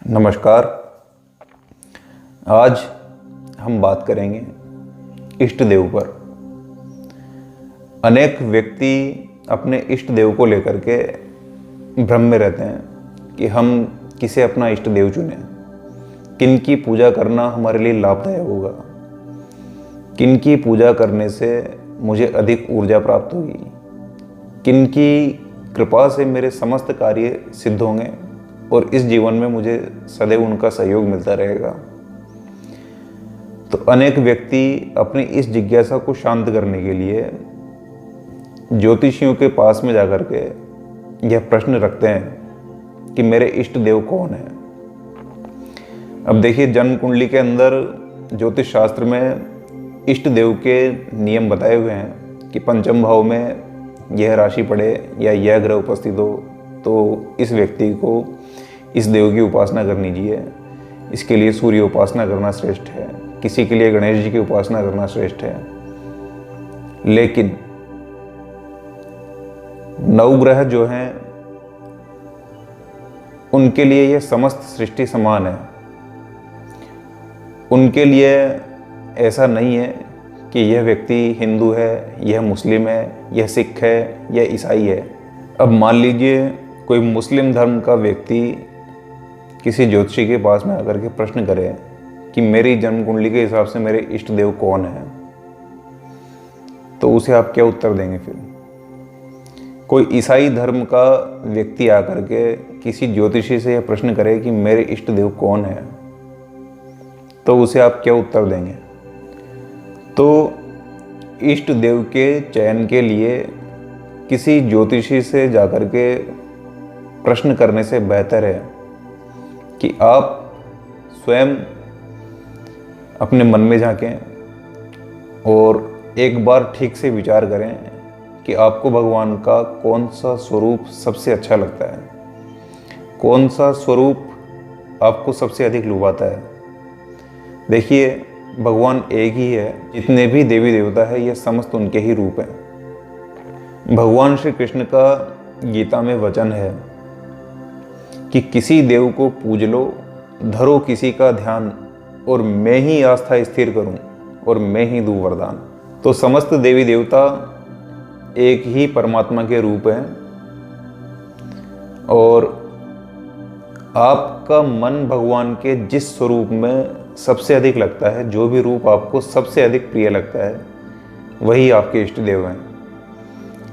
नमस्कार। आज हम बात करेंगे इष्ट देव पर। अनेक व्यक्ति अपने इष्ट देव को लेकर के भ्रम में रहते हैं कि हम किसे अपना इष्ट देव चुनें, किन की पूजा करना हमारे लिए लाभदायक होगा, किन की पूजा करने से मुझे अधिक ऊर्जा प्राप्त होगी, किन की कृपा से मेरे समस्त कार्य सिद्ध होंगे और इस जीवन में मुझे सदैव उनका सहयोग मिलता रहेगा। तो अनेक व्यक्ति अपनी इस जिज्ञासा को शांत करने के लिए ज्योतिषियों के पास में जाकर के यह प्रश्न रखते हैं कि मेरे इष्ट देव कौन है। अब देखिए, जन्म कुंडली के अंदर ज्योतिष शास्त्र में इष्ट देव के नियम बताए हुए हैं कि पंचम भाव में यह राशि पड़े या यह ग्रह उपस्थित हो तो इस व्यक्ति को इस देव की उपासना करनी चाहिए। इसके लिए सूर्य उपासना करना श्रेष्ठ है, किसी के लिए गणेश जी की उपासना करना श्रेष्ठ है। लेकिन नवग्रह जो हैं उनके लिए यह समस्त सृष्टि समान है। उनके लिए ऐसा नहीं है कि यह व्यक्ति हिंदू है, यह मुस्लिम है, यह सिख है, यह ईसाई है। अब मान लीजिए कोई मुस्लिम धर्म का व्यक्ति किसी ज्योतिषी के पास में आकर के प्रश्न करे कि मेरी जन्म कुंडली के हिसाब से मेरे इष्ट देव कौन है, तो उसे आप क्या उत्तर देंगे? फिर कोई ईसाई धर्म का व्यक्ति आकर के किसी ज्योतिषी से यह प्रश्न करे कि मेरे इष्ट देव कौन है, तो उसे आप क्या उत्तर देंगे? तो इष्ट देव के चयन के लिए किसी ज्योतिषी से जाकर के प्रश्न करने से बेहतर है कि आप स्वयं अपने मन में झांकें और एक बार ठीक से विचार करें कि आपको भगवान का कौन सा स्वरूप सबसे अच्छा लगता है, कौन सा स्वरूप आपको सबसे अधिक लुभाता है। देखिए, भगवान एक ही है, जितने भी देवी देवता है यह समस्त उनके ही रूप हैं। भगवान श्री कृष्ण का गीता में वचन है कि किसी देव को पूज लो, धरो किसी का ध्यान, और मैं ही आस्था स्थिर करूं और मैं ही दूं वरदान। तो समस्त देवी देवता एक ही परमात्मा के रूप हैं और आपका मन भगवान के जिस स्वरूप में सबसे अधिक लगता है, जो भी रूप आपको सबसे अधिक प्रिय लगता है, वही आपके इष्ट देव हैं।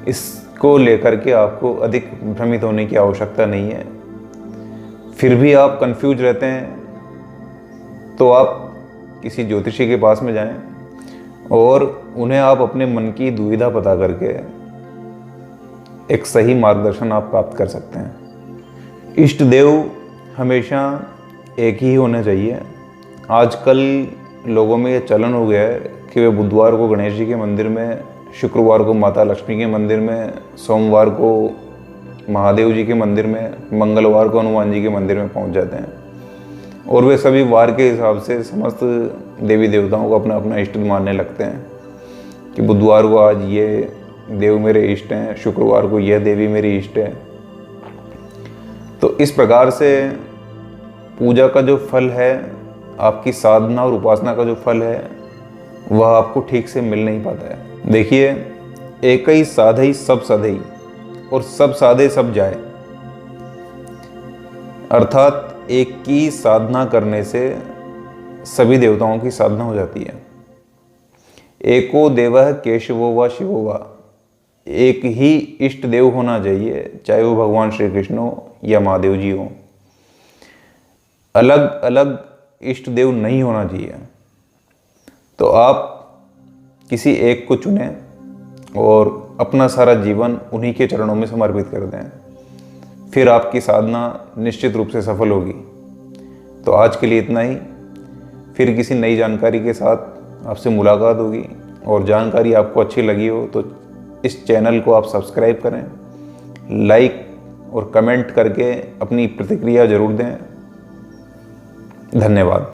इसको लेकर के आपको अधिक भ्रमित होने की आवश्यकता नहीं है। फिर भी आप कंफ्यूज रहते हैं तो आप किसी ज्योतिषी के पास में जाएं और उन्हें आप अपने मन की दुविधा पता करके एक सही मार्गदर्शन आप प्राप्त कर सकते हैं। इष्ट देव हमेशा एक ही होना चाहिए। आजकल लोगों में यह चलन हो गया है कि वे बुधवार को गणेश जी के मंदिर में, शुक्रवार को माता लक्ष्मी के मंदिर में, सोमवार को महादेव जी के मंदिर में, मंगलवार को हनुमान जी के मंदिर में पहुंच जाते हैं और वे सभी वार के हिसाब से समस्त देवी देवताओं को अपना अपना इष्ट मानने लगते हैं कि बुधवार को आज ये देव मेरे इष्ट हैं, शुक्रवार को यह देवी मेरी इष्ट है। तो इस प्रकार से पूजा का जो फल है, आपकी साधना और उपासना का जो फल है, वह आपको ठीक से मिल नहीं पाता है। देखिए, एक ही साधई सब सधई और सब साधे सब जाए, अर्थात एक की साधना करने से सभी देवताओं की साधना हो जाती है। एको देवः केशवो व शिवो वा, एक ही इष्ट देव होना चाहिए, चाहे वो भगवान श्री कृष्ण हो या महादेव जी हो। अलग अलग इष्ट देव नहीं होना चाहिए। तो आप किसी एक को चुनें और अपना सारा जीवन उन्हीं के चरणों में समर्पित कर दें, फिर आपकी साधना निश्चित रूप से सफल होगी। तो आज के लिए इतना ही। फिर किसी नई जानकारी के साथ आपसे मुलाकात होगी, और जानकारी आपको अच्छी लगी हो तो इस चैनल को आप सब्सक्राइब करें, लाइक और कमेंट करके अपनी प्रतिक्रिया जरूर दें। धन्यवाद।